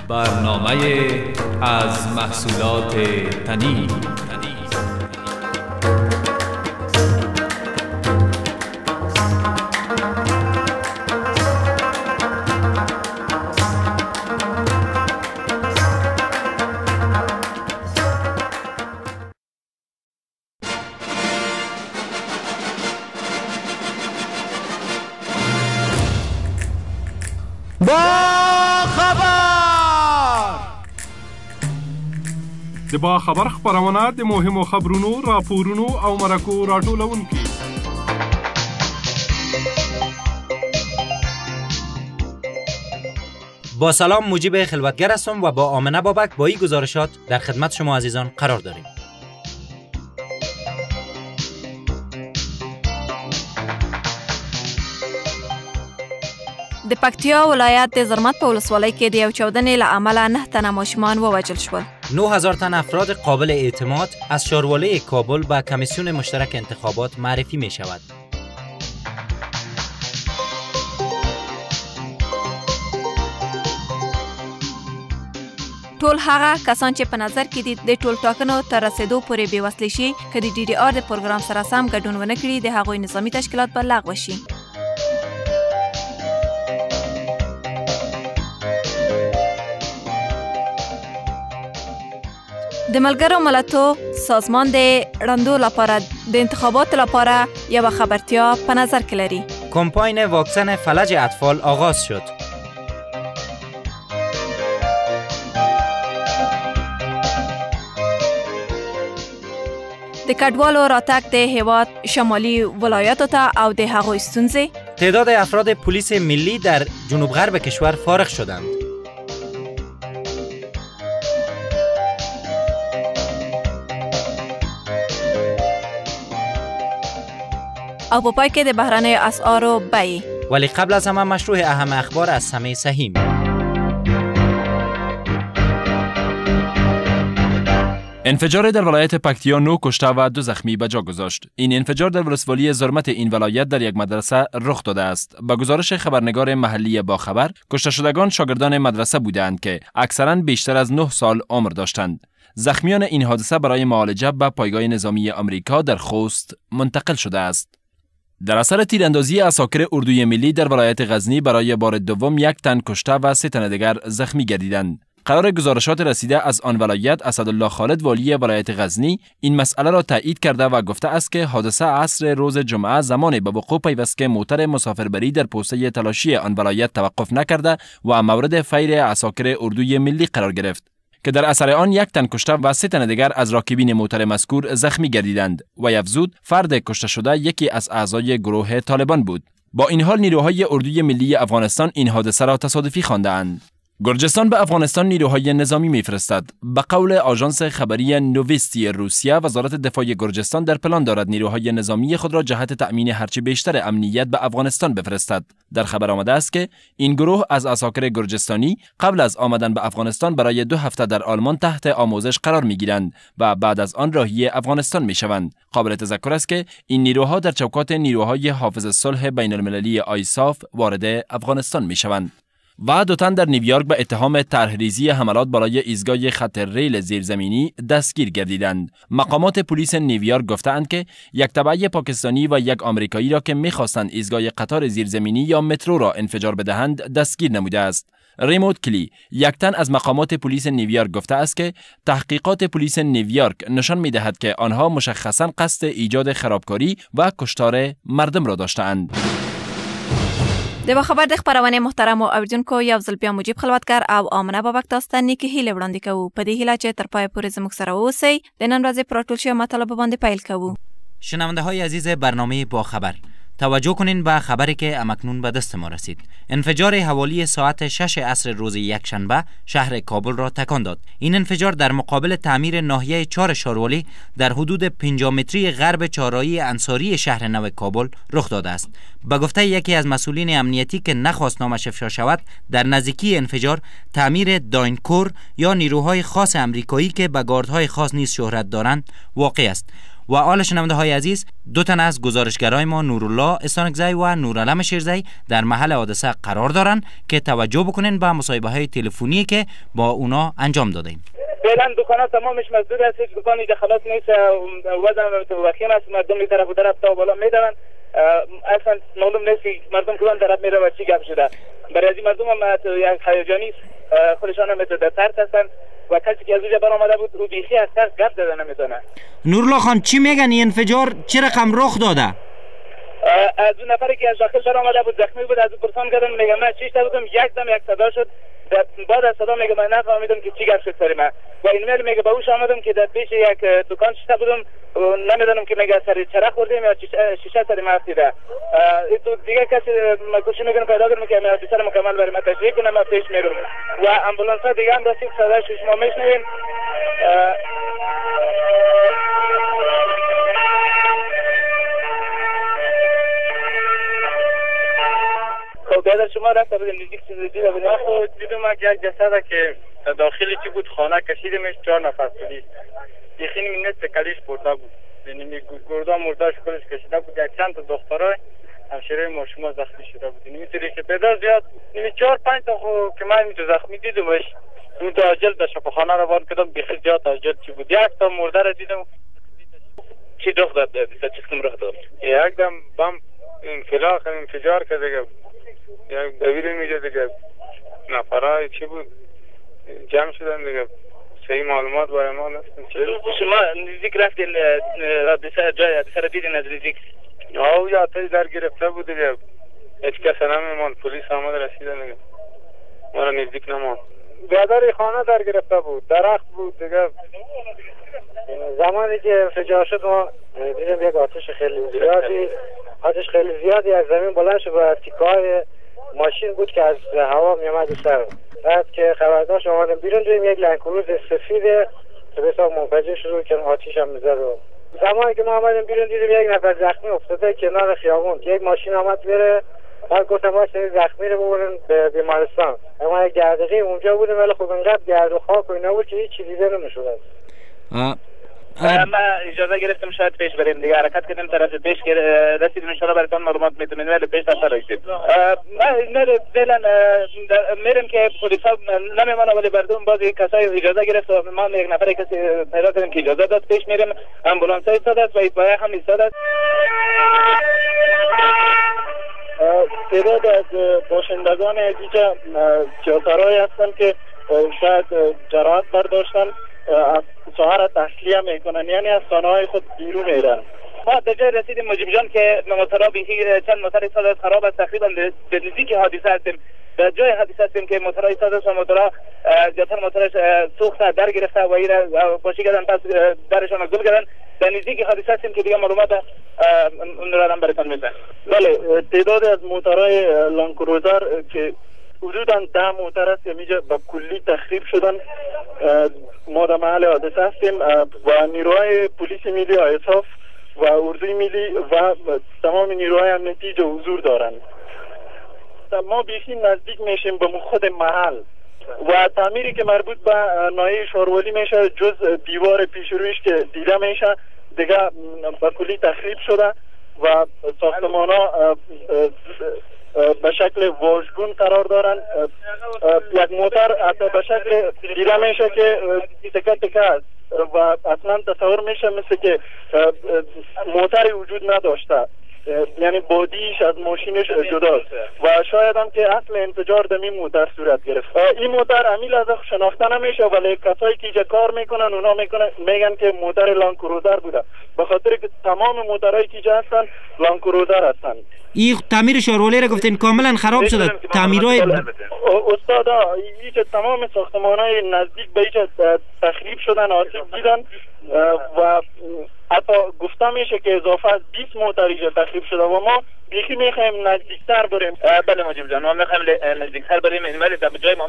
برنامه از محصولات تنی. د با خبر خبرونه د مهمو خبرونو راپورونو او مرکو راټولونکي. با سلام، مجیب خلوتگر هستم و با آمنه بابک با این گزارشات در خدمت شما عزیزان قرار داریم. د پکتیا ولایت د زرمت په ولسوالۍ کې د یو چاودنې له امله 9 تنه ماشومان ووژل شول. 9000 تن افراد قابل اعتماد از شارولې کابل به کمیسیون مشترک انتخابات معرفی می شود. ټول هغه کسان چې په نظر کې دي د ټول ټاکنو تر رسیدو پورې بېوسلې شي که د ډي ډي آر د پروګرام سره سم ګډون ونه کړي، د هغوی نظامي تشکیلات به لغوه شي. د ملګرو ملتونو سازمان د ړندو لپاره د انتخاباتو لپاره یوه خبرتیا په نظر کې لري. کمپاین واکسن فلج اطفال آغاز شد. د کډوالو راتګ د هیواد شمالي ولایاتو ته او د هغوی ستونزې. تعداد افراد پلیس ملی در جنوب غرب کشور فارغ شدند. او په پای کې د بهرنیو اسعارو بیې. ولی قبل از همه مشروع اهم اخبار از سمع سهیم. انفجار در ولایت پکتیا 9 کشته و 2 زخمی به جا گذاشت. این انفجار در ولسوالی زرمت این ولایت در یک مدرسه رخ داده است. به گزارش خبرنگار محلی باخبر، کشته شدگان شاگردان مدرسه بودند که اکثراً بیشتر از 9 سال عمر داشتند. زخمیان این حادثه برای معالجه به پایگاه نظامی آمریکا در خوست منتقل شده است. در اثر تیراندازی عساکر اردوی ملی در ولایت غزنی برای بار دوم 1 تن کشته و 3 تن دیگر زخمی گردیدند. قرار گزارشات رسیده از آن ولایت، اسدالله خالد والی ولایت غزنی این مسئله را تایید کرده و گفته است که حادثه عصر روز جمعه زمان به وقوع پیوست که موتر مسافربری در پوسته تلاشی آن ولایت توقف نکرده و مورد فیر عساکر اردوی ملی قرار گرفت که در اثر آن 1 تن کشته و 3 تن دیگر از راکبین موتر مذکور زخمی گردیدند و افزود فرد کشته شده یکی از اعضای گروه طالبان بود. با این حال نیروهای اردوی ملی افغانستان این حادثه را تصادفی خوانده‌اند. گرجستان به افغانستان نیروهای نظامی میفرستد. به قول آژانس خبری نوویستی روسیه، وزارت دفاع گرجستان در پلان دارد نیروهای نظامی خود را جهت تأمین هرچه بیشتر امنیت به افغانستان بفرستد. در خبر آمده است که این گروه از عساکر گرجستانی قبل از آمدن به افغانستان برای 2 هفته در آلمان تحت آموزش قرار میگیرند و بعد از آن راهی افغانستان میشوند. قابل تذکر است که این نیروها در چوکات نیروهای حافظ صلح بین المللی آیساف وارد افغانستان میشوند. و 2 تن در نیویورک به اتهام طرحریزی حملات بالای ایستگاه خط ریل زیرزمینی دستگیر گردیدند. مقامات پلیس نیویورک گفتند که یک تبع پاکستانی و یک آمریکایی را که می‌خواستند ایستگاه قطار زیرزمینی یا مترو را انفجار بدهند دستگیر نموده است. ریموت کلی، یک تن از مقامات پلیس نیویورک گفته است که تحقیقات پلیس نیویورک نشان می‌دهد که آنها مشخصاً قصد ایجاد خرابکاری و کشتار مردم را داشته‌اند. د خبر د خبرونه محترم او اوریدونکو، یو ځل بیا مجیب خلوتگر او آمنه بابک تاسو ته نیکې هیلې وړاندې کوو. په دې هیله چې تر پایه پورې زموږ سره واوسئ. د نن ورځې پر راټول شویو مطالبو باندې پیل کوو. شنونده های عزیز برنامه با خبر، توجه کنین به خبری که امکنون به دست ما رسید. انفجار حوالی ساعت 6 عصر روز یکشنبه شهر کابل را تکان داد. این انفجار در مقابل تعمیر ناحیه 4 شارولی در حدود 50 متری غرب چهارراهی انصاری شهر نو کابل رخ داده است. به گفته یکی از مسئولین امنیتی که نخواست نامش افشا شود، در نزدیکی انفجار تعمیر داینکور یا نیروهای خاص امریکایی که به گاردهای خاص نیز شهرت دارند واقع است. و آل شنونده های عزیز، دو تن از گزارشگرای ما نورالله استانکزی و نورعلم شیرزی در محل حادثه قرار دارن که توجه بکنین به مصاحبه های تلفنی که با اونا انجام دادیم. فعلا دکانات تمامش مسدود است، هیچ دکانی خلاص نیست، وضع وخیم است، مردم این طرف و طرف تا بالا میدونن، اصلا معلوم نیست مردم کدام طرف میره و چی گپ شده. برای از این مردم هم یک هیجانی خودشان هم در ترس هستن و کسی که از اونجا برآمده بود او بیخی از ترس گپ زدن نمیتونه. نورالله خان چی میگن این انفجار چه رقم رخ داده؟ از اون نفری که از داخل برآمده بود زخمی بود، از او پرسان کردم، میگم من چیش بودم، یک صدا شد، بعد از صدا میگم من نفهمیدم که چی گپ شد سر من و این میل میگه به اوش آمدم که در پیش یک دکان شده بودم، نمیدونم که میگه سر چرخ خوردیم یا شیشه سر ما افتیده. تو دیگه کسی کوشش میکنم پیدا کنم که من حادثه مکمل برای من تشریح کنم، من پیش میرم و امبولانس ها دیگه هم رسید، صداش شما میشنوین. بیادر شما رفته بودیم نزدیک چیزی دیده بودیم؟ دیدم یک جسده که داخلی چی بود خانه کشیدیمش، 4 نفر پلیس یخینی منت کلیش برده بود، یعنی گردا مرداش کلش کشیده بود، یک چند تا دخترای همشیره ما شما زخمی شده بود. نمیتونی که پیدا زیاد، نمی 4-5 تا که من میتو زخمی دیدمش، اون تا عجل در شفاخانه رو وارد کردم، بیخی زیاد عجل چی بود. یک تا مرده رو دیدم. چی رخ داد؟ چی قسم رخ داد؟ یک دم بم انفجار که دیگه یک دویل میجه دیگه نفرهای چی بود جمع شدن دیگه، صحیح معلومات برای ما نستن. شما نزدیک رفتین جای حادثه رو دیدین؟ از نزدیک او یا آتش در گرفته بود دیگه، هیچ کس نمیمان، پلیس آمد رسیدن دیگه، ما را نزدیک نمان. بیادر خانه در گرفته بود، درخت بود دیگه. زمانی که انفجار شد ما دیدیم یک آتش خیلی زیادی از زمین بلند شد و تیکای ماشین بود که از هوا میامد سر. بعد که خبر داشت اومدم بیرون، دیدیم یک لنکروز سفید که بسیار منفجر شد که آتش هم میزد. زمانی که ما اومدیم بیرون دیدیم یک نفر زخمی افتاده کنار خیابون، یک ماشین آمد بره، بعد گفتم ماشین زخمی رو ببرن به بیمارستان. ما یک دقیقه اونجا بودیم ولی خب اینقدر گرد و خاک و اینا بود که هیچ چیزی دیده نمیشد. ما اجازه گرفتم شاید پیش بریم دیگه، حرکت کردیم طرف پیش که رسیدیم ان شاء الله براتون معلومات میتونیم ولی پیش رفتن رسید. ما فعلا میرم که پلیسا نمیمونه ولی بردون باز کسای اجازه گرفت و ما یک نفر کسی پیدا کردیم که اجازه داد، پیش میریم، امبولانس ایستاده است و ایتبای هم ایستاده است. تعداد از باشندگان اینجا جاسرای هستن که شاید جراحت برداشتن، از ساحه تسلیه میکنن، یعنی از خانه های خود بیرون میرن. ما در جای رسیدیم مجیب جان که موتورها بیخی چند موتور ایستاده است، خراب است، تقریبا به نزدیک حادثه هستیم، در جای حادثه هستیم که موتورها ایستاده است و موتورها زیادتر موتورش سوخته در گرفته و این پاشی کردن، پس درشان گل کردن. در نزدیک حادثه هستیم که دیگه معلومات اون رو هم براتون میدن. بله، تعداد از موتورهای لانکروزر که حدوداً 10 موتر است که میجا به کلی تخریب شدن. ما در محل حادثه هستیم و نیروهای پلیس ملی آیساف و اردوی ملی و تمام نیروهای امنیتی جو حضور دارند. ما بیخی نزدیک میشیم به خود محل و تعمیری که مربوط به ناحیه شارولی میشه، جز دیوار پیش رویش که دیده میشه دیگه به کلی تخریب شده و ساختمان ها به شکل واژگون قرار دارن. یک موتر حتی به شکل دیده میشه که تکه تکه است و اصلا تصور میشه مثل که موتری وجود نداشته، یعنی بادیش از ماشینش جداست و شاید هم که اصل انفجار در این موتر صورت گرفت. این موتر امیل از شناخته نمیشه ولی کسایی که اینجا کار میکنن اونا میگن که موتر لانکروزر بوده، به خاطر که تمام موترهایی که اینجا هستن لانکروزر هستن. این تعمیر شارولی رو گفتین کاملا خراب شده، تعمیرهای استادا اینجا تمام ساختمانهای نزدیک به اینجا تخریب شدن، آسیب دیدن و حتی گفته میشه که اضافه از 20 موتر اینجا تخریب شده و ما بیخی میخوایم نزدیکتر بریم. بله مجیب جان، ما میخوایم نزدیکتر بریم، ولی در جای ما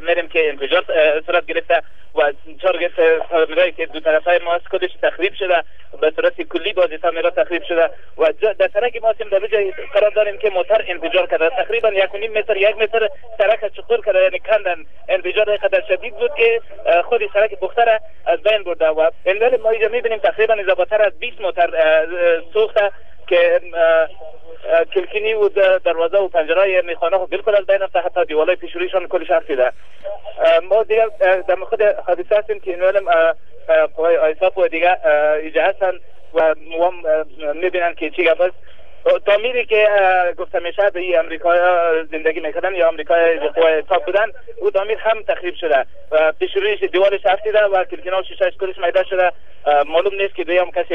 میریم که انفجار صورت گرفته و 4 سامیرایی که دو طرفای ما کدش تخریب شده، به صورت کلی بازی سامیرا تخریب شده و در سرک ما در جای قرار داریم که موتور انفجار کرده. تقریبا 1.5 متر 1 متر سرک چخور کرده، یعنی کندن. انفجار قدر شدید بود که خود سرک بختر از بین برده و ولی ما اینجا میبینیم تقریبا بالاتر از 20 موتور سوخته که کلکینی و دروازه و پنجره میخانه ها بالکل از بین رفته، حتی دیوالای پیشرویشان کلش افسیده. ما دیگه در خود حادثه هستیم که اینوالم قوای آیساپ و دیگه اینجا هستن و میبینن که چی گفت تعمیری که گفته میشه به امریکا زندگی میکردن یا امریکای قوای تاپ بودن، او تعمیر هم تخریب شده و پیشرویش دیوارش افسیده و کلکینا و شیشه‌اش کلش میده شده. معلوم نیست که دویم کسی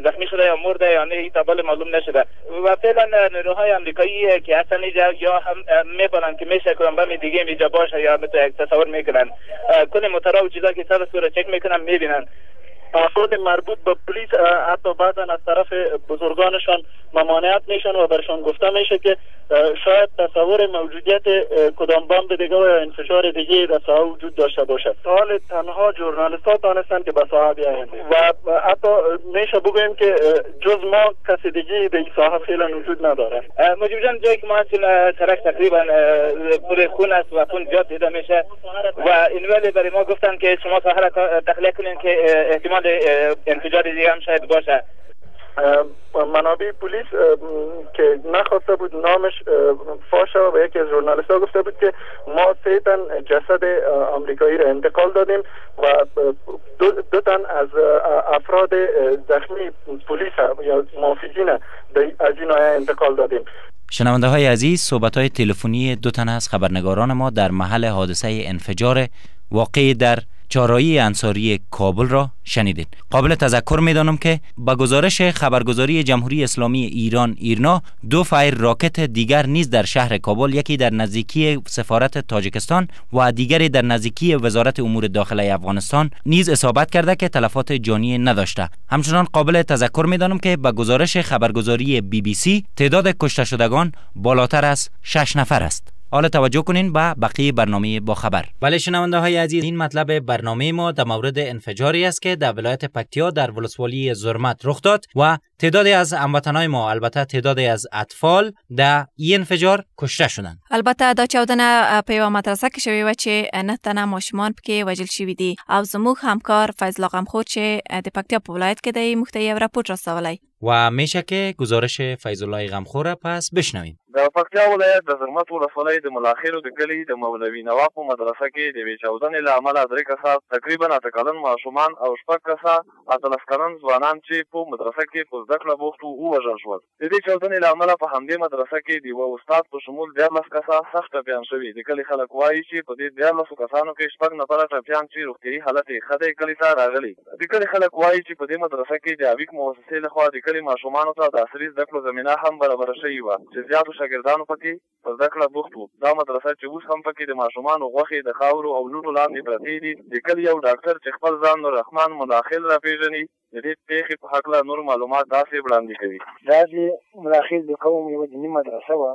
زخمی شده یا مرده یا نه، تابل معلوم نشده و فعلا نیروهای امریکایی که هستن اینجا یا هم میبینن که میشه کنن بم دیگه اینجا باشه یا تصور میکنن کل موتورا و چیزا که سر رو چک میکنن میبینن. افراد مربوط به پلیس حتی بعضا از طرف بزرگانشان ممانعت میشن و برشان گفته میشه که شاید تصور موجودیت کدام بمب دیگه و انفجار دیگه در ساحه وجود داشته باشد. حال تنها ژورنالیست ها دانستن که به ساحه بیایند و حتی میشه بگوییم که جز ما کسی دیگه در این ساحه فعلا وجود نداره. مجیب جان، جایی که ما هستیم سرک تقریبا پر خون است و خون زیاد دیده میشه و این ولی برای ما گفتن که شما ساحه را تخلیه کنین که احتمال انفجار دیگه هم شاید باشه. منابع پلیس که نخواسته بود نامش فاش شود و یکی از ژورنالیست ها گفته بود که ما 3 تن جسد آمریکایی را انتقال دادیم و 2 تن از افراد زخمی پلیس یا محافظین از این انتقال دادیم. شنونده های عزیز، صحبت های تلفنی 2 تن از خبرنگاران ما در محل حادثه انفجار واقع در چهارراهی انصاری کابل را شنیدید. قابل تذکر می‌دانم که با گزارش خبرگزاری جمهوری اسلامی ایران ایرنا 2 فایر راکت دیگر نیز در شهر کابل، یکی در نزدیکی سفارت تاجیکستان و دیگری در نزدیکی وزارت امور داخله افغانستان نیز اصابت کرده که تلفات جانی نداشته. همچنان قابل تذکر می‌دانم که با گزارش خبرگزاری BBC تعداد کشته شدگان بالاتر از 6 نفر است. حالا توجه کنین به بقیه برنامه با خبر. بله شنونده های عزیز، این مطلب برنامه ما در مورد انفجاری است که در ولایت پکتیا در ولسوالی زرمت رخ داد و تعدادی از هموطنان ما، البته تعدادی از اطفال در این انفجار کشته شدند. البته دا چاودنه په یوه مدرسه کې شوې وه چې 9 تنه ماشومان پکې وژل شوي دي او زموږ همکار فیض الله غمخور چې د پکتیا په ولایت کې دی موږ ته یو راپورټ رسولی و میشه که گزارش فیض الله غمخور پس بشنویم. د پکتیا ولایت د زرمت ولسوالۍ د ملاخیلو د کلي د مولوي نواف په مدرسه کې د یوې چاودنې له امله 3 کسان تقریبا 8 کلن ماشومان او 6 کسان 18 کلن ځوانان چې په مدرسه کې په زده کړه بوخت وو ووژل شول. د دې چاودنې له امله په همدې مدرسه کې د یوه استاد په شمول 14 کسان سخت ټپیان شوي. د کلي خلک وایي چې په دې 14 کسانو کې 6 نفره ټپیان چې روغتیایي حالت یې ښه دی کلي ته راغلي. د کلي خلک وایي چې په دې مدرسه کې د اویک مؤسسې لخوا د کلي ماشومانو ته د عصري زده کړو زمینه هم برابره شوې وه چې زیاتو شاګردانو پکې په زده کړه بوخت وو. دا مدرسه چې اوس هم پکې د ماشومانو غوښې د خاورو او لوټو لاندې پرتې دي. د کلي یو ډاکټر چې خپل ځان نوررحمان مداخل راپېژني د دې پېښې په هکله نور معلومات داسې وړاندې کوي. دا د مداخل د قوم یوه دیني مدرسه وه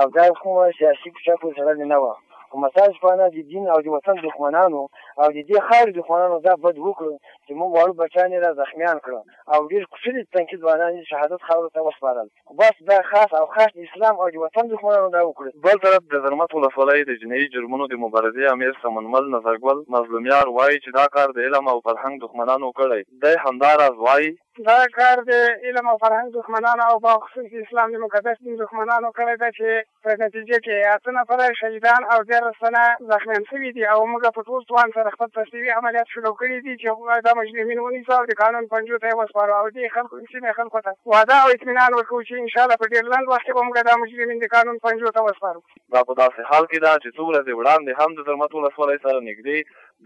او دا کومه سیاسي کوڅه پورې تړلې نه وه. په مساج باندې د دین او د وطن دښمنانو او د دې خاورې دښمنانو دا بد وکړو چې موږ واړه بچیان یې را زخمیان کړه او ډېر کوچني تنکي ځوانان یې شهادت خاورو ته وسپارل. بس دا خاص د اسلام او د وطن دښمنانو دا وکړل. بل طرف د زرمت ولسوالۍ د جنایي جرمونو د مبارزې امیر سمنمل نظرګل مظلومیار وایي چې دا کار د علم او فرهنګ دښمنانو کړی. دی همداراز وایي دا کار د علم او فرهنګ دښمنانو او په خصوص د اسلام د مقدس دین دښمنانو کړی ده چې په نتیجه کې 8 نفره شهیدان او 13 تنه زخمیان شوي دي او موږ په ټول توان سره خپل تصویري عملیات شروع کړي دي چې دا مجرمین ونیسو او د قانون پنجو ته یې وسپارو او دې سیمې خلکو ته وعده او اطمینان ورکوو چې انشاءالله په ډېر لنډ وخت کې به موږ دا مجرمین د قانون پنجو ته وسپارو. دا په داسې حال کې ده چې څو ورځې وړاندې هم د زرمت ولسوالۍ سره نږدې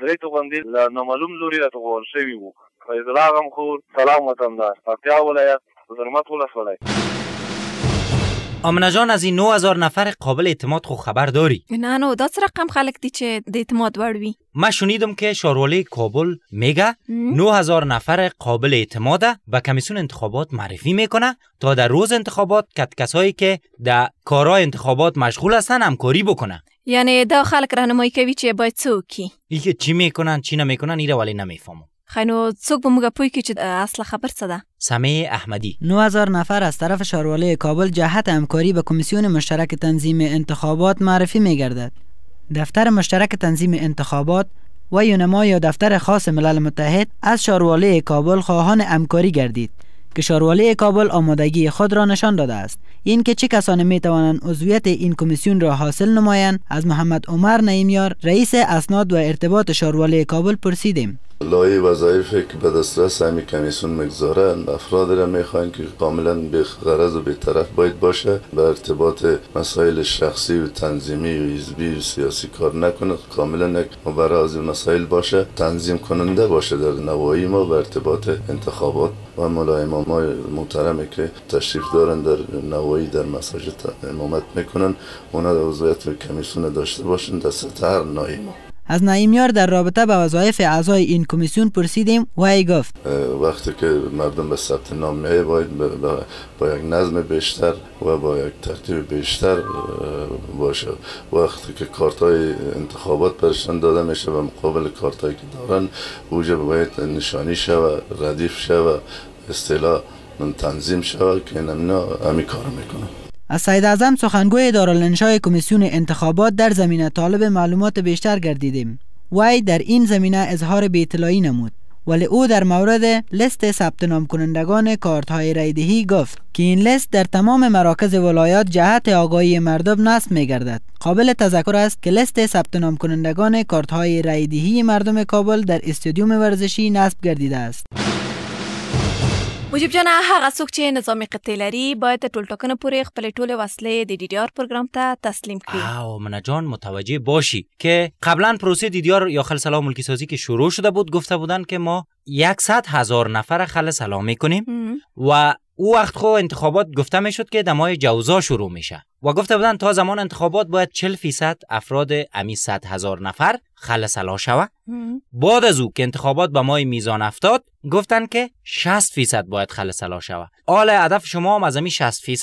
3 توغندي له نامعلوم لوري راټوغول شوي وو. فیض الله غمخور، سلام وطندار، پکتیا ولایت، زرمت ولسوالۍ. آمنه جان از این 9000 نفر قابل اعتماد خو خبر داری؟ نه نو دا څه رقم خلک دي چې د اعتماد وړ وي. ما شنیدم که شاروالی کابل میگه 9000 نفر قابل اعتماده به کمیسیون انتخابات معرفی میکنه تا در روز انتخابات کسایی که در کارهای انتخابات مشغول هستن همکاری بکنه. یعنی دا خلک راهنمایی کوي چې باید څه وکړي. اینکه چی میکنن چی نمیکنن ایره ولی نمیفهمم. خنو څوک به موږ پوي کې چې اصل خبر څه ده؟ سمیع احمدی. 9000 نفر از طرف شاروالی کابل جهت همکاری به کمیسیون مشترک تنظیم انتخابات معرفی میگردد. دفتر مشترک تنظیم انتخابات و یونما یا دفتر خاص ملل متحد از شاروالی کابل خواهان همکاری گردید که شاروالی کابل آمادگی خود را نشان داده است. این که چه کسانی می توانند عضویت این کمیسیون را حاصل نمایند از محمد عمر نعیمیار رئیس اسناد و ارتباط شاروالی کابل پرسیدیم. لایه وظایفی که به دسترس همین کمیسیون میگذارن افراد را میخواین که کاملا بی‌غرض و بی‌طرف باید باشه، به ارتباط مسائل شخصی و تنظیمی و حزبی و سیاسی کار نکنه، کاملا یک مبرز مسائل باشه، تنظیم کننده باشه در نواحی ما به ارتباط انتخابات و مولای امامای محترمی که تشریف دارن در نواحی در مساجد امامت میکنن اونا عضویت کمیسیون داشته باشن در سطح هر ناحیه. از نعیمیار در رابطه با وظایف اعضای این کمیسیون پرسیدیم و ای گفت وقتی که مردم به ثبت نام میه باید با یک نظم بیشتر و با یک ترتیب بیشتر باشه. وقتی که کارتای انتخابات برشان داده میشه و مقابل کارتایی که دارن اوجه باید نشانی شوه، ردیف شوه، اصطلاح تنظیم شوه که اینا همی کار میکنن. از سید اعظم سخنگوی دارالانشای کمیسیون انتخابات در زمینه طالب معلومات بیشتر گردیدیم. وی در این زمینه اظهار بی‌اطلاعی نمود، ولی او در مورد لیست ثبت نام کنندگان کارت‌های رایدهی گفت که این لیست در تمام مراکز ولایات جهت آگاهی مردم نصب می‌گردد. قابل تذکر است که لیست ثبت نام کنندگان کارت‌های رایدهی مردم کابل در استادیوم ورزشی نصب گردیده است. مجیب جان، هغه څوک چې نظامي قطعې لري باید د ټولټاکنو پورې خپلې ټولې وسلې د DDR پروګرام ته تسلیم کړي. آمنه جان متوجه باشی که قبلا پروسه DDR یا خل سلام ملکی سازی که شروع شده بود گفته بودن که ما 100,000 نفر خل سلام میکنیم و او وقت خو انتخابات گفته میشد که دمای جوزا شروع میشه و گفته بودن تا زمان انتخابات باید 40% افراد امی 100,000 نفر خلص الا شوه. بعد از او که انتخابات به مای میزان افتاد گفتن که 60% باید خلص الا شوه. آل هدف شما هم از امی 60%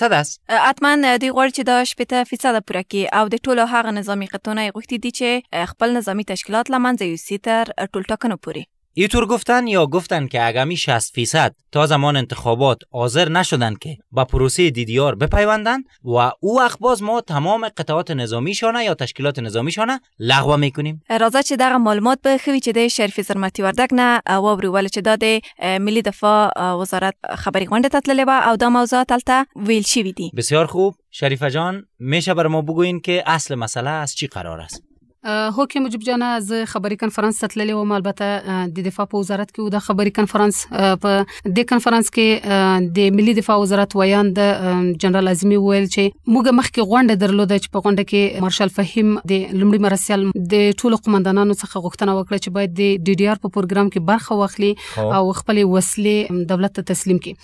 است؟ حتما دی غواړي چې دا 80% پوره کړي او د ټولو هغه نظامی قطعونه غوښتي دي چې خپل نظامی تشکیلات لمنځه یوسي تر ټولټاکنو پورې. اینطور گفتن یا گفتن که اگمی 60% تا زمان انتخابات حاضر نشدن که با پروسه DDR بپیوندن و او اخباز ما تمام قطعات نظامیشانه یا تشکیلات نظامیشانه لغو میکنیم. راځه چې دغه معلومات به خوي چې د شریف زرمتی وردک نه واوري ول چې د ملي دفاع وزارت خبري غونډه ته تللې و او دا موضوع تلته ویل شوی دي. بسیار خوب. شریفه جان میشه بر ما بگوین که اصل مسئله از چی قرار است؟ هو کې مجيب جان از خبري کنفرانس ته تللې و البته د دفاع په وزارت کې د خبري کنفرانس په د کنفرانس کې د ملي دفاع وزارت ویان د جنرال اعظمي ویل چې موږ مخکې غونډه درلوده چې په غونډه کې مارشال فهیم د لومړي مرسل د ټولو قومندانانو څخه غوښتنه وکړه چې باید د DDR په پروګرام کې برخه واخلي او خپل وسلې دولت ته تسلیم کړي.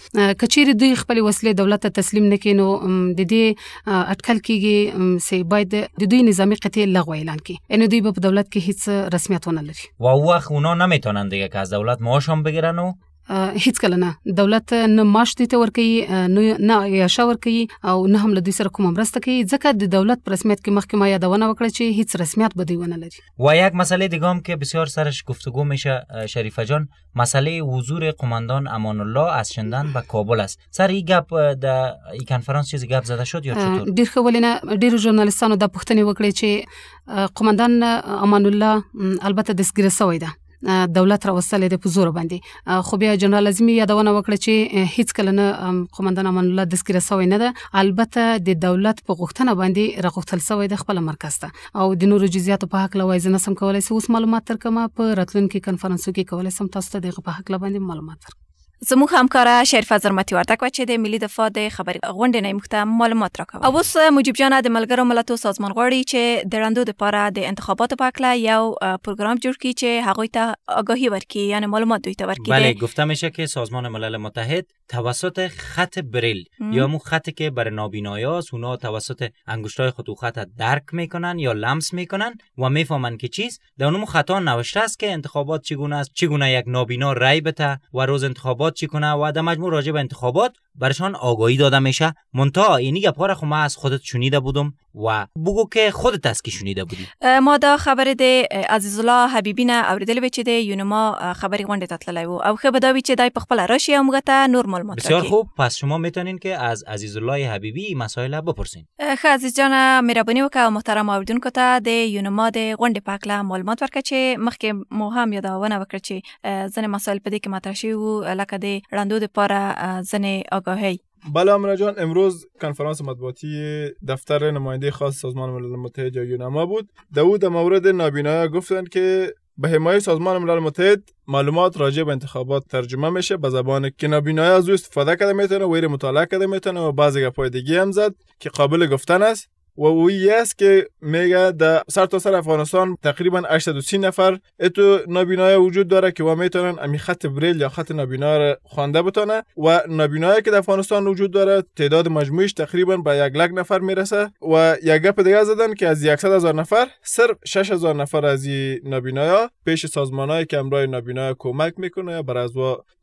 کچېری دوی خپل وسلې دولت ته تسلیم نکړي نو د دې اټکل کېږي چې باید د دوی نظامی قطعه لغوه اعلان کړي. یعنی دوی به په دولت کې هیڅ رسمیت ونه لري و وخت اونا نمیتونن دیگه که از دولت معاش هم بگیرن و هیڅ کله نه دولت نه معاش دي ته ورکوي نه یاشا ورکوي او نه هم له دوی سره کومه مرسته کوي ځکه د دولت په رسمیت کې مخکې ما یادونه وکړه چې هیڅ رسمیت به دوی ونه لري. و یک مسئله دیگه هم که بسیار سرش گفتگو میشه شریفه جان، مسئله حضور قماندان امان الله از شندن به کابل است. سر این گپ در این کنفرانس چیزی گپ زده شد یا چطور؟ ډیر ښه ولې نه ډیرو ژورنالیستانو دا پوښتنې وکړې چې قماندان امان الله البته دستګیره شوی ده دولت را وصله د پزور باندې، خو بیا جنرال اعظمي یادونه وکړه چې هیڅ کله نه قومندان امان الله دستګیره شوی نه ده، البته د دولت په غوښتنه باندې راغوښتل شوی د خپل مرکز ته او د نورو جزئیاتو په حق لوي زنه سم کولای سي اوس معلومات ترکمه په راتلونکي کنفرانسو کې کولای سم تاسو ته دغه په حق باندې معلومات زموږ همکاره شریفه زرمتی وردک و چې د ملي دفاع د خبري غونډې نه موږ ته معلومات راکوي. او اوس مجيب جان د ملګرو ملتونو سازمان غواړي چې د رندو لپاره د انتخاباتو په اړه یو پروګرام جوړ کړي چې هغه ته آگاهی ورکړي، یعنی معلومات دوی ته ورکړي. بله، گفته میشه که سازمان ملل متحد توسط خط بریل یا مو خطی که برای نابینایاست، اونا توسط انگشتای خط و خط درک میکنن یا لمس میکنن و میفهمن که چیز در اونم خطا نوشته است که انتخابات چگونه است، چگونه یک نابینا رای بده و روز انتخابات چگونه و در مجموع راجع به انتخابات برشان آگاهی داده میشه. منتها اینی گپا را خو ما از خودت شنیده بودم و بگو که خودت از کی شنیده بودی. ما دا خبر د عزیز الله حبیبی نه اوریدل چې د یونما خبري غونډه ته تللی و او خو بداوی چې دای په خپل راشي او موږ ته نور معلومات بسیار خوب. پس شما میتونین که از عزیز الله حبیبی مسائل بپرسین. خو عزیز جان مهرباني وکړه محترم اوریدونکو ته د یونما د غونډې په اړه معلومات ورکړه چې مخکې مو هم یادونه وکړه چې ځنې مسائل په دې کې مطرح شوي وو لکه د رندو لپاره ځنې آگاهی. بله امرا جان، امروز کنفرانس مطبوعاتی دفتر نماینده خاص سازمان ملل متحد یا یونما بود. در مورد نابینایی گفتند که به حمایت سازمان ملل متحد معلومات راجع به انتخابات ترجمه میشه به زبان که نابینایی از او استفاده کرده میتونه و ایر مطالعه کرده میتونه و بعضی گپای دیگه هم زد که قابل گفتن است. و اویی است که میگه در سرتاسر افغانستان تقریبا 830 نفر اتو نابینای وجود داره که و میتونن امی خط بریل یا خط نابینا را خوانده بتونه و نابینایی که در افغانستان وجود داره تعداد مجموعش تقریبا به 1 لک نفر میرسه. و یک گپ دیگه زدن که از 100,000 نفر صرف 6,000 نفر از این نابینایا پیش سازمانایی که امرای نابینا کمک میکنه برای از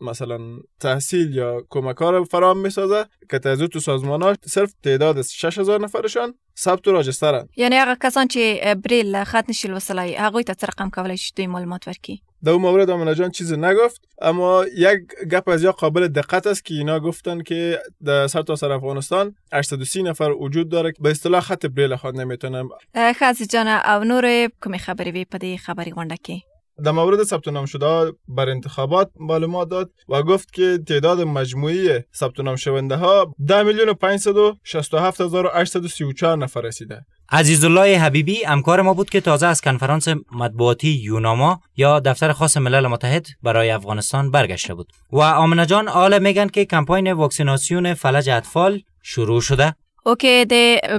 مثلا تحصیل یا کمک‌ها را فراهم میسازه که تازه تو سازمان‌ها صرف تعداد 6,000 نفرشان ثبت و راجسترن. یعنی هغه کسان چې بریل خط نشي لوستلای هغه ته څه رقم کولای شي دوی معلومات ورکړي. در اون مورد امنا جان چیزی نگفت، اما یک گپ از یا قابل دقت است که اینا گفتن که در سرتاسر افغانستان 830 نفر وجود داره که به اصطلاح خط بریل خوانده میتونن. خاصی جان او نور کومې خبرې وي په دې خبري غونډه کې؟ در مورد ثبت نام شده بر انتخابات معلومات داد و گفت که تعداد مجموعی ثبت نام شونده ها 10,567,834 نفر رسیده. عزیز الله حبیبی همکار ما بود که تازه از کنفرانس مطبوعاتی یونما یا دفتر خاص ملل متحد برای افغانستان برگشته بود. و آمنه جان آل میگن که کمپاین واکسیناسیون فلج اطفال شروع شده. اوکی، د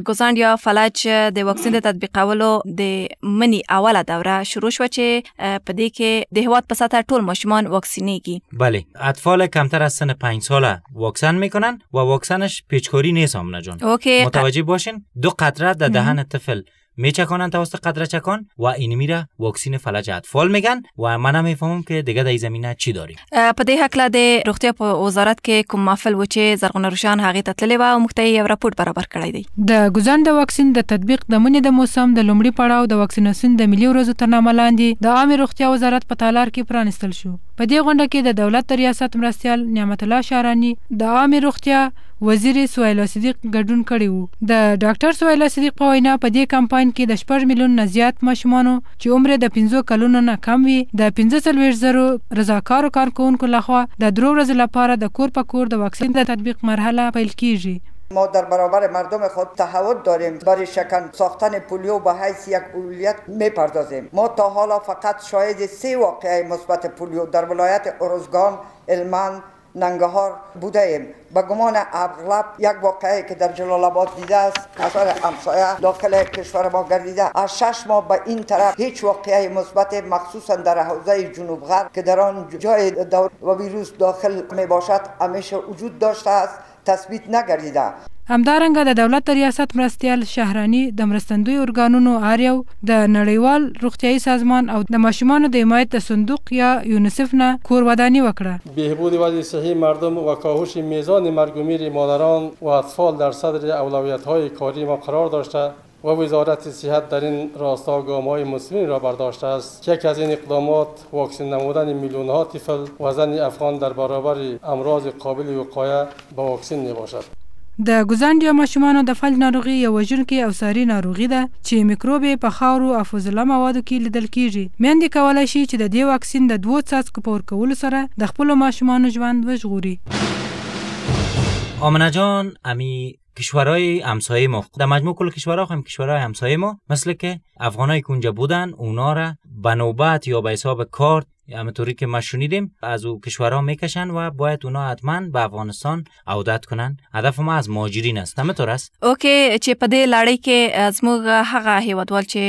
ګوزاند یا فلج د واکسین د تطبیقولو د منی اوله دوره شروع شو چې په دې کې د هیواد په سطح ټول ماشومان واکسینېږي. بله، اطفال کمتر از سن 5 ساله واکسن میکنن و واکسنش پیچکاری نیست آمنه جان. متوجه باشین 2 قطره در دهن طفل میچکانن توسط قطره چکان و این میره واکسین فلج اطفال میگن و من نمیفهمم که دیگه در این زمینه چی داریم. په دې حق د روغتیا په وزارت کې کوم محفل و چې زرغونه روشان هغه ته تللی و او مخته یو راپور برابر کړی دی. د ګوزاند د واکسین د تطبیق د منې د موسم د لومړي پړاو د واکسیناسیون د ملي ورځو تر نامه لاندې د عامه روغتیا وزارت په تالار کې پرانستل شو. په دې غونډه کې د دولت ریاست مرستیال نعمت الله شارانی د عامه روغتیا وزیر سهیلا صدیق ګډون کړی وو. د ډاکټر سهیلا صدیق په وینا په دې کمپاین کې د 4 میلیون نه زیات ماشومانو چې عمر د 15 کلونو نه کم وي د 45,000 رضاکارو کارکونکو لخوا د 3 ورځې لپاره د کور په کور د واکسین د تطبیق مرحله پیل کیږي. ما در برابر مردم خود تعهد داریم برای شکن ساختن پولیو به حیث یک اولویت میپردازیم. ما تا حالا فقط شاهد 3 واقعه مثبت پولیو در ولایت ارزگان، هلمند، ننگرهار بوده ایم. به گمان اغلب یک واقعه که در جلال آباد دیده است اثر همسایه داخل کشور ما گردیده. از 6 ماه به این طرف هیچ واقعه مثبت مخصوصا در حوزه جنوب غرب که در آن جای دور و ویروس داخل می باشد همیشه وجود داشته است تثبیت نگردیده. همدارنګه د دولت ریاست مرستیال شهرانی د مرستندوی ارګانونو آریو د نړیوال روغتیايي سازمان او د ماشومانو د حمایت د صندوق یا یونیسف نه کورودانی وکړه. بهبود وضع صحی مردم و کاهش میزان مرگ و میر مادران و اطفال در صدر اولویت‌های کاری ما قرار داشته و وزارت صحت در این راستا گام‌های مسلمین را برداشته است. یک از این اقدامات واکسین نمودن میلیون‌ها طفل و زن افغان در برابر امراض قابل وقایه با واکسین میباشد. د ګوزاند یا ماشومانو د فلج ناروغي یو وژونکې او ساري ناروغي ده چې میکروب په خاورو او فضله موادو کې لیدل کیږي. میندې کولی شي چې د دې واکسین د 2 څاڅکو په ورکولو سره د خپلو ماشومانو ژوند وژغوري. آمنه جان، امی کشورهای همسایه ما در مجموع کل کشورها هم کشورهای همسایه ما مثل که افغانایی که اونجا بودن اونا را به نوبت یا به حساب کارت همونطوری که ما شنیدیم از او کشورها میکشن و باید اونا حتما به افغانستان عودت کنن. هدف ما از مهاجرین است. همینطور است. اوکی، چې په دې لړۍ کې زموږ هغه هیوادوال چې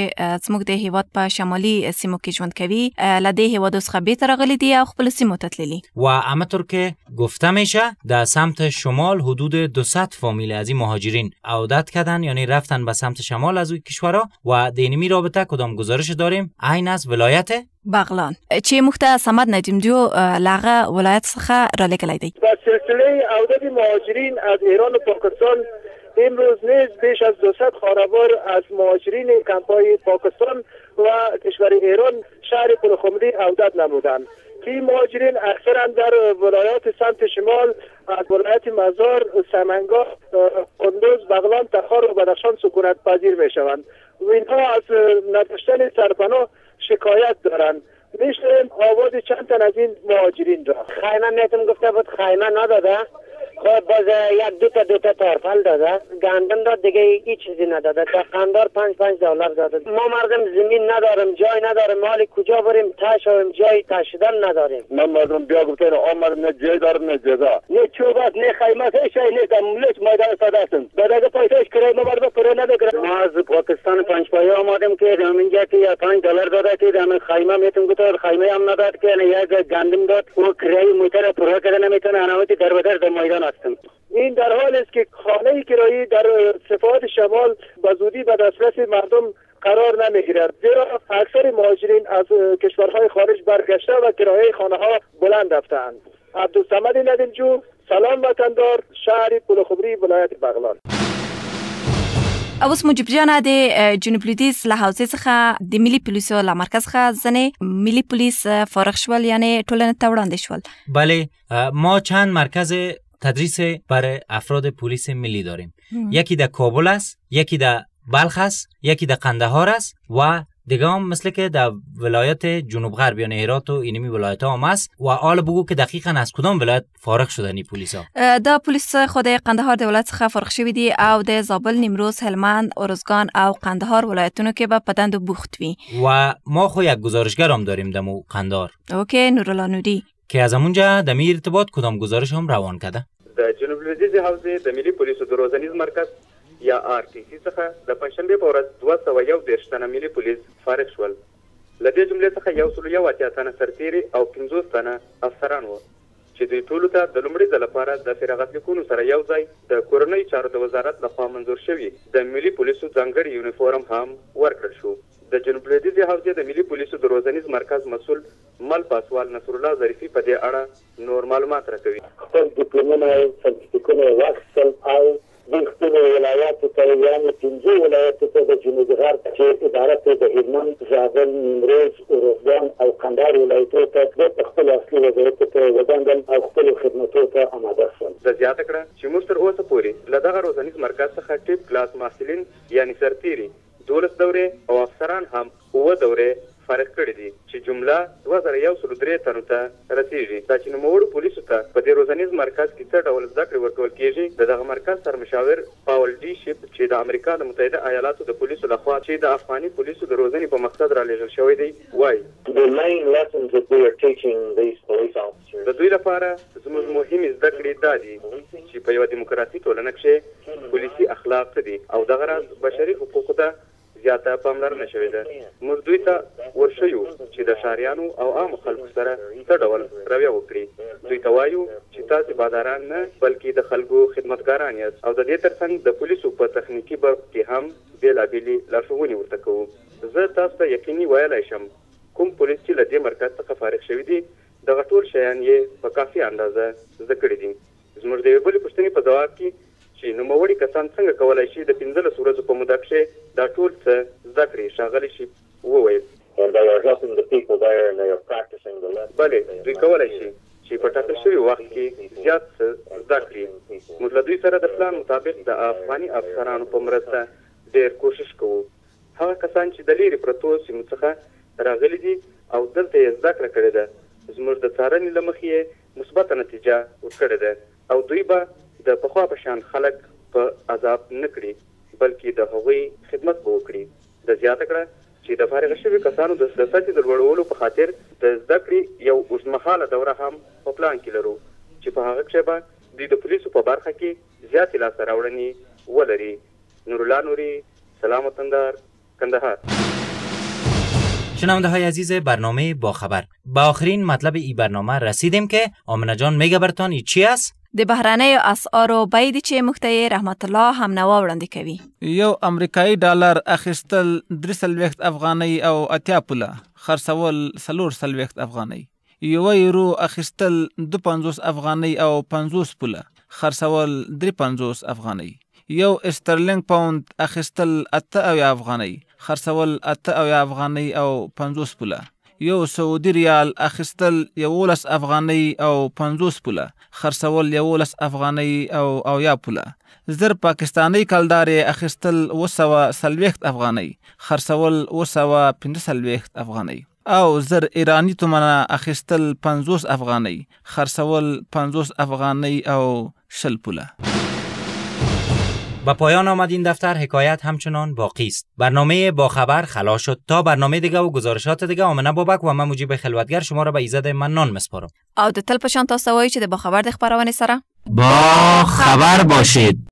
زموږ د هیواد په شمالي سیمو کې ژوند کوي له دې هیوادو څخه بیرته راغلي دي او خپل سیمو ته تللي. و همونطور که گفته میشه در سمت شمال حدود 200 فامیل از این مهاجرین عودت کردن، یعنی رفتن به سمت شمال از این کشورها. و دینمی رابطه کدام گزارش داریم عین از ولایت بغلان چې موږ ته سمد ندیمجو لاغه ولایت څخه را لګلای دی. در سلسله عودت مهاجرین از ایران و پاکستان امروز نیز بیش از 200 خانوار از مهاجرین کمپ‌های پاکستان و کشور ایران شهر پلخمری عودت نمودند. این مهاجرین اکثرا در ولایات سمت شمال از ولایت مزار، سمنگان، قندوز، بغلان، تخار و بدخشان سکونت پذیر می شوند و اینها از نداشتن سرپناه شکایت دارند. میشنویم آواز چند تن از این مهاجرین را. خیمه میتون گفته بود خیمه نداده، خب باز یک دو تا تارفل داده، گندم داد، دیگه هیچ چیزی نداده. تا قندار $5 داده. ما مردم زمین نداریم، جای نداریم، مال کجا بریم تاشویم، جای تاشیدن نداریم. من مردم بیا گفتن آمد نه جای دارم نه جزا، نه چوبات نه خیمه هیچ شی نیست، ملک میدان ساده است. بعد پیسهش کرای ما برای کرای نداره. ما از پاکستان پنجپایه آمدیم که همینجا که $5 داده که همین خیمه میتون گفت خیمه هم نداد که یک گندم داد، اون کرای موتر پورا کردن نمیتونه، انواتی در بدر در میدان هستم. این در حال است که خانه کرایی در صفات شمال به زودی به دسترس مردم قرار نمیگیرد، زیرا اکثر مهاجرین از کشورهای خارج برگشته و کرایه خانه ها بلند رفته‌اند. عبدالصمد ندیمجو، سلام وطندار، شهر پلخمری، ولایت بغلان. اوس مجيب جانا د جنوب لویدیځ له حوزې څخه د ملي پولیسو له مرکز څخه ځنې ملي پولیس فارغ شول، یعنی ټولنې ته وړاندې شول. بله، ما چند مرکز تدریس برای افراد پلیس ملی داریم. یکی در کابل است، یکی در بلخ است، یکی در قندهار است و دیگه هم مثل که در ولایت جنوب غرب یعنی هرات و اینمی ولایت هم است. و حالا بگو که دقیقاً از کدام ولایت فارغ شدن این پلیسا؟ دا پلیس خود قندهار د ولایت څخه فارغ شوی دي او د زابل، نیمروز، هلمند، ارزگان او قندهار ولایتونو کې به پدند و بوخت وي. و ما خو یک گزارشگر هم داریم دمو قندهار. اوکی، نورالله نوری که از همونجا در می ارتباط کدام گزارش هم روان کرده؟ د جنوب لویدیځ حوزې د ملي پولیسو د روزنیز مرکز یا RTC څخه د پنځشنبې په ورځ 211 تنه ملي پولیس فارغ شول. له دې جملې څخه 180 تنه سرتیري او 50 تنه افسران وو چې دوی ټولو ته د لومړي ځل لپاره د فراغت لیکونو سره یو ځای د کورنۍ چارو د وزارت لخوا منظور شوي د ملي پولیسو ځانګړي یونیفورم هم ورکړل شو. د جنوب لویدیځ حوزې د ملي پولیسو د روزنیز مرکز مسؤل مل پاسوال نصر الله ظریفي په دې اړه نور معلومات راکوي. خپل ډیپلومونه او سرټیفیکټونه واخیستل او د خپلو ولایاتو ته یعنې 5 ولایاتو ته د جنوب غرب چې عبارت د هلمند، زابل، نیمروز، ارزګان او قندهار ولایتونو ته د خپلو اصلي وظایفو ته ودانګل او خپلو خدمتو ته آماده شول. د زیاته کړه چې موږ تر اوسه پورې له دغه روزنیز مرکز څخه ټیپ کلاس محصلین یعنی سرتیري 12 دورې او افسران هم 7 دورې فارغ کړي دي چې جمله 2103 تنو ته رسیږي. دا چې نوموړو پولیسو ته په دې روزنیز مرکز کې څه ډول زده کړې ورکول کېږي، دغه مرکز سرمشاور پاول ډي شیپ چې د امریکا د متحده ایالاتو د پولیسو لخوا چې د افغاني پولیسو د روزنې په مقصد را لېږل شوی دی وایي د دوی لپاره زموږ مهمې زده کړې دا دي چې په یوه دیموکراسي ټولنه کښې پولیسي اخلاق څه دي او دغه راز بشري حقوقو ته زیاته پاملرنه شوې ده. موږ دوی ته ورښیو چې د ښاریانو او عامو خلکو سره څه ډول رویه وکړي. دوی ته وایو چې تاسې باداران نه بلکې د خلکو خدمتګاران یاست او د دې ترڅنګ د پولیسو په تخنیکي برخو کې هم بېلابېلې لارښوونې ورته کوو. زه تاسو ته یقیني ویلی شم کوم پولیس چې له دې مرکز څخه فارغ شوي دي دغه ټول شیان یې په کافي اندازه زده کړي دي. زموږ د یوې بلې پوښتنې په ځواب کې چې نوموړي کسان څنګه کولی شي د 15 ورځو په موده کښې دا ټول څه زده کړي، ښاغلی شي وویل. بلې دوی کولی شي چې په ټاکل شوي وخت کې زیات څه زده کړي. موږ له دوی سره د پلان مطابق د افغاني افسرانو په مرسته ډېر کوشش کوو. هغه کسان چې د لیرې پرتو سیمو څخه راغلي دي او دلته یې زده کړه کړې ده زموږ د څارنې له مخې یې مثبته نتیجه ورکړې ده او دوی به د پخوا په شان خلک په عذاب نه کړي بلکې د هغوی خدمت به وکړي. د زیاته کړه چې د فارغ شوي کسانو د سطحې د لوړولو په خاطر د زده کړې یو اوږدمهاله دوره هم په پلان کې لرو چې په هغه کې به دوی د پولیسو په برخه کې زیاتې لاسته راوړنې ولري. نورالله نوری، سلام وطندار، کندهار. شنونده های عزیز برنامه با خبر، با آخرین مطلب این برنامه رسیدیم که آمنه جان میگه برتان ای چی است؟ د بهرنیو اسعارو بیې چې مختې رحمت الله هم نوا وړاندې کوي. یو امریکایي ډالر اخیستل 3 افغانۍ او 80 پوله، خرڅول 4 افغانۍ. یو یورو اخیستل 250 افغانۍ او 50 پوله، خرڅول 350 افغانۍ. یو استرلینګ پاوند اخیستل 8 افغانۍ، خرڅول 8 افغانۍ او 50 پوله. یو سعودي ریال اخیستل 11 افغانۍ او 50 پوله، خرڅول 11 افغانۍ او 10 پوله. زر پاکستانی کلدار اخیستل 240 افغانۍ، خرڅول 245 افغانۍ. او زر ایرانی تومنه اخیستل 50 افغانۍ، خرڅول 50 افغانۍ او 20 پوله. با پایان آمد این دفتر. حکایت همچنان باقی است. برنامه با خبر خلاص شد. تا برنامه دیگه و گزارشات دیگه، آمنه بابک و من مجیب خلوتگر شما را به ایزد منان مسپارم. او د تل پشان تاسو وای چې د با خبر د خبرونه سره با خبر باشید.